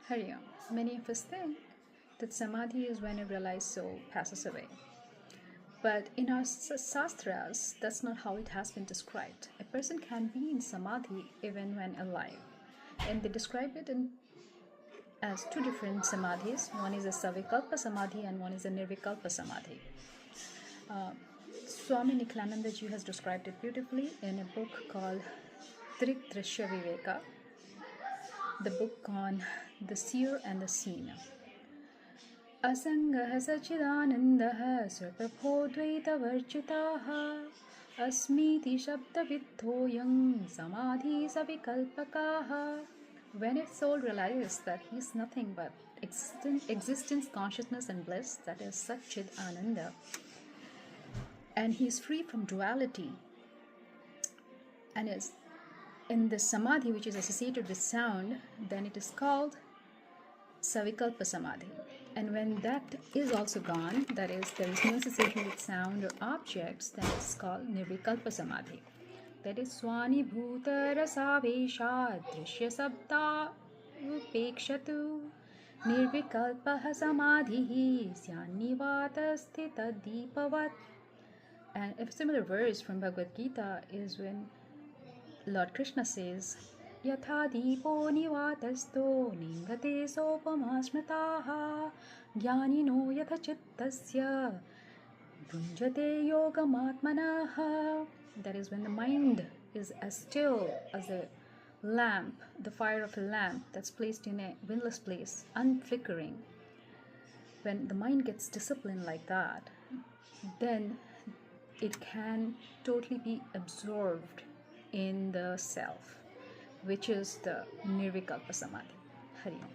Hari Om. Many of us think that samadhi is when a realized soul passes away. But in our sastras, that's not how it has been described. A person can be in samadhi even when alive. And they describe it as two different samadhis. One is a savikalpa samadhi and one is a nirvikalpa samadhi. Swami Nikhilananda ji has described it beautifully in a book called Trik Drishya Viveka, the book on the Seer and the Seen. Asangah sachidanandah sarvabho dvaitavarchitaha asmiti shabdavidhoyam samadhi savikalpakaha. When a soul realizes that he is nothing but existence, consciousness and bliss, that is Satchid Ananda, and he is free from duality and is in the samadhi which is associated with sound, then it is called Savikalpa Samadhi. And when that is also gone, that is, there is no association with sound or objects, then it's called Nirvikalpa Samadhi. That is Swani Bhuta Rasavesha Drishya Sabda Upekshatu Nirvikalpa Samadhi Syannivata Sthita Deepavat. And a similar verse from Bhagavad Gita is when Lord Krishna says, Yatha Deepo Nivatasto Ningate Sopamasmritaha Jnanino Yatha Chittasya Bhunjate Yogamatmanaha. That is when the mind is as still as a lamp, the fire of a lamp that's placed in a windless place, unflickering. When the mind gets disciplined like that, then it can totally be absorbed in the self, which is the Nirvikalpa Samadhi. Hari Om.